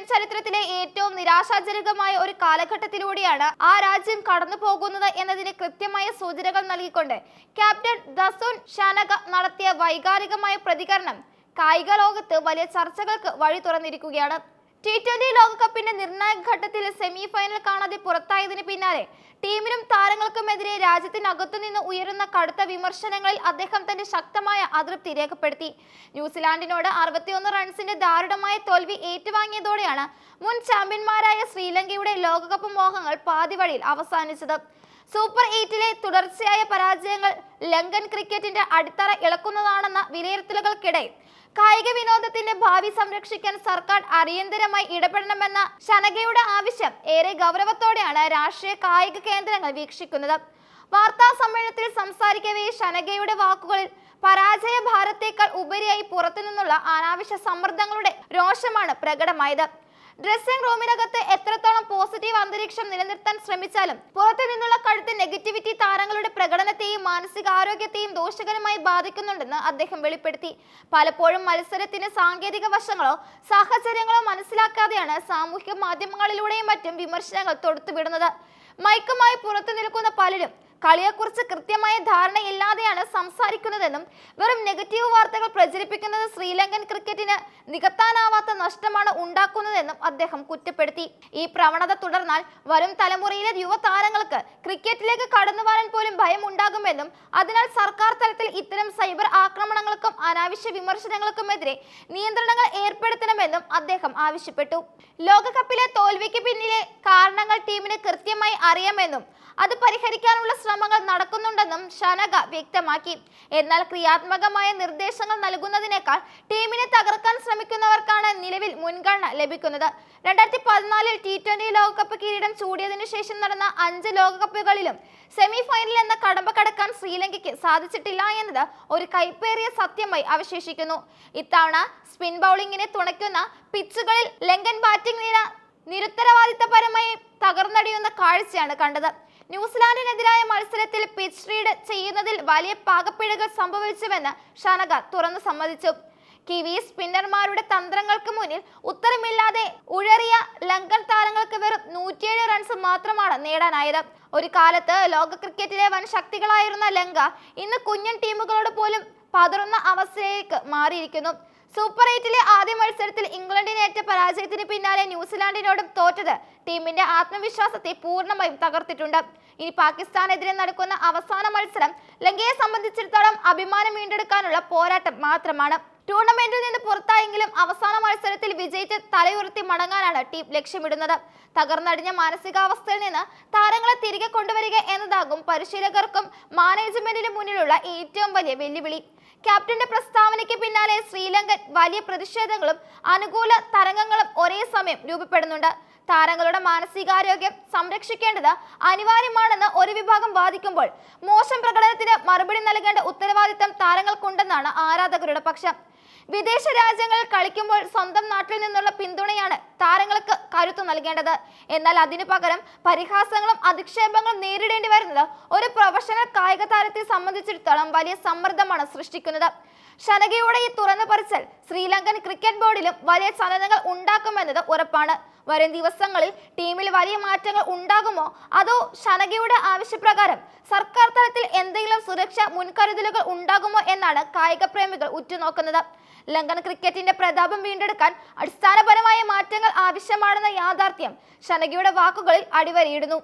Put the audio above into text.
Indian ചരിത്രത്തിലെ ഏറ്റവും നിരാശാജനകമായ ഒരു കാലഘട്ടത്തിലൂടെയാണ് ആ രാജ്യം കടന്നു പോകുന്നത് എന്നതിന് കൃത്യമായ സൂചനകൾ നൽകിക്കൊണ്ട് ക്യാപ്റ്റൻ ദസുൻ ഷാനക നടത്തിയ വൈകാരികമായ പ്രതികരണം കായിക ലോകത്ത് വലിയ ചർച്ചകൾക്ക് വഴി തുറന്നിരിക്കുകയാണ്. T20 ലോകകപ്പിന്റെ നിർണായക ഘട്ടത്തിൽ സെമി ഫൈനൽ കാണാതെ പുറത്തായതിന് പിന്നാലെ ടീമിനും താരങ്ങൾക്കുമെതിരെ രാജ്യത്തിനകത്തുനിന്ന് ഉയരുന്ന കടുത്ത വിമർശനങ്ങളിൽ അദ്ദേഹം തന്റെ ശക്തമായ അതൃപ്തി രേഖപ്പെടുത്തി. ന്യൂസിലാൻഡിനോട് 61 റൺസിന്റെ ദാരുണമായ തോൽവി ഏറ്റുവാങ്ങിയതോടെയാണ് മുൻ ചാമ്പ്യന്മാരായ ശ്രീലങ്കയുടെ ലോകകപ്പ് മോഹങ്ങൾ പാതിവഴിയിൽ അവസാനിച്ചത്. സൂപ്പർ 8-ലെ തുടർച്ചയായ പരാജയങ്ങൾ ലങ്കൻ ക്രിക്കറ്റിന്റെ അടിത്തറ ഇളക്കുന്നതാണെന്ന വിലയിരുത്തലുകൾക്കിടെ കായിക വിനോദത്തിന്റെ ഭാവി സംരക്ഷിക്കാൻ സർക്കാർ അടിയന്തരമായി ഇടപെടണമെന്ന ഷാനകയുടെ ആവശ്യം ഏറെ ഗൗരവത്തോടെയാണ് രാഷ്ട്രീയ കായിക കേന്ദ്രങ്ങൾ വീക്ഷിക്കുന്നത്. വാർത്താ സമ്മേളനത്തിൽ സംസാരിക്കവേ ഷാനകയുടെ വാക്കുകളിൽ പരാജയ ഭാരത്തേക്കാൾ ഉപരിയായി പുറത്തുനിന്നുള്ള അനാവശ്യ സമ്മർദ്ദങ്ങളുടെ രോഷമാണ് പ്രകടമായത്. ഡ്രസ്സിംഗ് റൂമിനകത്ത് എത്രത്തോളം പോസിറ്റീവ് അന്തരീക്ഷം നിലനിർത്താൻ ശ്രമിച്ചാലും പുറത്തു നിന്നുള്ള കടുത്ത നെഗറ്റിവിറ്റി താരങ്ങളുടെ പ്രകടനത്തെയും മാനസികാരോഗ്യത്തെയും ദോഷകരമായി ബാധിക്കുന്നുണ്ടെന്ന് അദ്ദേഹം വെളിപ്പെടുത്തി. പലപ്പോഴും മത്സരത്തിന് സാങ്കേതിക വശങ്ങളോ സാഹചര്യങ്ങളോ മനസ്സിലാക്കാതെയാണ് സാമൂഹിക മാധ്യമങ്ങളിലൂടെയും മറ്റും വിമർശനങ്ങൾ തൊടുത്തുവിടുന്നത്. മൈക്കുമായി പുറത്തു നിൽക്കുന്ന പലരും കളിയെക്കുറിച്ച് കൃത്യമായ ധാരണയില്ലാതെയാണ് സംസാരിക്കുന്നതെന്നും വെറും നെഗറ്റീവ് വാർത്തകൾ പ്രചരിപ്പിക്കുന്നത് ശ്രീലങ്കൻ ക്രിക്കറ്റിന് നികത്താനാവാത്ത നഷ്ടമാണ് ഉണ്ടാക്കുന്നതെന്നും അദ്ദേഹം കുറ്റപ്പെടുത്തി. ഈ പ്രവണത തുടർന്നാൽ വരും തലമുറയിലെ യുവതാരങ്ങൾക്ക് ക്രിക്കറ്റിലേക്ക് കടന്നുവരാൻ പോലും ഭയം ഉണ്ടാകുമെന്നും അതിനാൽ സർക്കാർ തലത്തിൽ ഇത്തരം സൈബർ ആക്രമണങ്ങൾക്കും അനാവശ്യ വിമർശനങ്ങൾക്കുമെതിരെ നിയന്ത്രണങ്ങൾ ഏർപ്പെടുത്തണമെന്നും അദ്ദേഹം ആവശ്യപ്പെട്ടു. ലോകകപ്പിലെ തോൽവിക്ക് പിന്നിലെ കാരണങ്ങൾ ടീമിന് കൃത്യമായി അറിയാമെന്നും അത് പരിഹരിക്കാനുള്ള ശ്രമങ്ങൾ നടക്കുന്നുണ്ടെന്നും ഷാനക വ്യക്തമാക്കി. എന്നാൽ ക്രിയാത്മകമായ നിർദ്ദേശങ്ങൾ നൽകുന്നതിനേക്കാൾ ടീമിനെ തകർക്കാൻ ശ്രമിക്കുന്നവർക്കാണ് നിലവിൽ മുൻഗണന ലഭിക്കുന്നത്. 2014 T20 ലോകകപ്പ് കിരീടം ചൂടിയതിനു ശേഷം നടന്ന 5 ലോകകപ്പുകളിലും സെമി ഫൈനൽ എന്ന കടമ്പ കടക്കാൻ ശ്രീലങ്കയ്ക്ക് സാധിച്ചിട്ടില്ല എന്നത് ഒരു കൈപ്പേറിയ സത്യമായി അവശേഷിക്കുന്നു. ഇത്തവണ സ്പിൻ ബൗളിംഗിനെ തുണയ്ക്കുന്ന പിച്ചുകളിൽ ലങ്കൻ ബാറ്റിംഗ് നിര നിരുത്തരവാദിത്തപരമായി തകർന്നടിയുന്ന കാഴ്ചയാണ് കണ്ടത്. ന്യൂസിലാൻഡിനെതിരായ മത്സരത്തിൽ പിച്ച് റീഡ് ചെയ്യുന്നതിൽ വലിയ പാകപ്പിഴകൾ സംഭവിച്ചുവെന്ന് ഷാനക തുറന്നു സമ്മതിച്ചു. കിവി സ്പിന്നർമാരുടെ തന്ത്രങ്ങൾക്ക് മുന്നിൽ ഉത്തരമില്ലാതെ ഉഴറിയ ലങ്കൻ താരങ്ങൾക്ക് വെറും 107 റൺസ് മാത്രമാണ് നേടാനായത്. ഒരു കാലത്ത് ലോക ക്രിക്കറ്റിലെ വൻ ശക്തികളായിരുന്ന ലങ്ക ഇന്ന് കുഞ്ഞൻ ടീമുകളോട് പോലും പതറുന്ന അവസ്ഥയിലേക്ക് മാറിയിരിക്കുന്നു. സൂപ്പർ 8-ലെ ആദ്യ മത്സരത്തിൽ ഇംഗ്ലണ്ടിനേറ്റ പരാജയത്തിന് പിന്നാലെ ന്യൂസിലാൻഡിനോടും തോറ്റത് ടീമിന്റെ ആത്മവിശ്വാസത്തെ പൂർണ്ണമായും തകർത്തിട്ടുണ്ട്. ഇനി പാകിസ്ഥാനെതിരെ നടക്കുന്ന അവസാന മത്സരം ലങ്കയെ സംബന്ധിച്ചിടത്തോളം അഭിമാനം വീണ്ടെടുക്കാനുള്ള പോരാട്ടം മാത്രമാണ്. ടൂർണമെന്റിൽ നിന്ന് പുറത്തായെങ്കിലും അവസാന മത്സരത്തിൽ വിജയിച്ച് തലയുയർത്തി മടങ്ങാനാണ് ടീം ലക്ഷ്യമിടുന്നത്. തകർന്നടിഞ്ഞ മാനസികാവസ്ഥയിൽ നിന്ന് താരങ്ങളെ തിരികെ കൊണ്ടുവരിക എന്നതാകും പരിശീലകർക്കും മാനേജ്മെന്റിനും മുന്നിലുള്ള ഏറ്റവും വലിയ വെല്ലുവിളി. ക്യാപ്റ്റന്റെ പ്രസ്താവനയ്ക്ക് പിന്നാലെ ശ്രീലങ്കൻ വലിയ പ്രതിഷേധങ്ങളും അനുകൂല തരംഗങ്ങളും ഒരേ സമയം രൂപപ്പെടുന്നുണ്ട്. താരങ്ങളുടെ മാനസികാരോഗ്യം സംരക്ഷിക്കേണ്ടത് അനിവാര്യമാണെന്ന് ഒരു വിഭാഗം വാദിക്കുമ്പോൾ മോശം പ്രകടനത്തിന് മറുപടി നൽകേണ്ട ഉത്തരവാദിത്തം താരങ്ങൾക്കുണ്ടെന്നാണ് ആരാധകരുടെ പക്ഷം. വിദേശ രാജ്യങ്ങളിൽ കളിക്കുമ്പോൾ സ്വന്തം നാട്ടിൽ നിന്നുള്ള പിന്തുണയാണ് താരങ്ങൾക്ക് കരുത്തു നൽകേണ്ടത്. എന്നാൽ അതിനു പകരം പരിഹാസങ്ങളും അധിക്ഷേപങ്ങളും നേരിടേണ്ടി വരുന്നത് ഒരു പ്രൊഫഷണൽ കായിക താരത്തെ സംബന്ധിച്ചിടത്തോളം വലിയ സമ്മർദ്ദമാണ് സൃഷ്ടിക്കുന്നത്. ഷാനകയുടെ ഈ തുറന്നു പറച്ചിൽ ശ്രീലങ്കൻ ക്രിക്കറ്റ് ബോർഡിലും വലിയ ചലനങ്ങൾ ഉണ്ടാക്കുമെന്നത് ഉറപ്പാണ്. വരും ദിവസങ്ങളിൽ ടീമിൽ വലിയ മാറ്റങ്ങൾ ഉണ്ടാകുമോ അതോ ഷാനകയുടെ ആവശ്യപ്രകാരം സർക്കാർ തലത്തിൽ എന്തെങ്കിലും സുരക്ഷാ മുൻകരുതലുകൾ ഉണ്ടാകുമോ എന്നാണ് കായിക പ്രേമികൾ ഉറ്റുനോക്കുന്നത്. ലങ്കൻ ക്രിക്കറ്റിന്റെ പ്രതാപം വീണ്ടെടുക്കാൻ അടിസ്ഥാനപരമായ മാറ്റങ്ങൾ ആവശ്യമാണെന്ന യാഥാർത്ഥ്യം ഷാനകയുടെ വാക്കുകളിൽ അടിവരയിടുന്നു.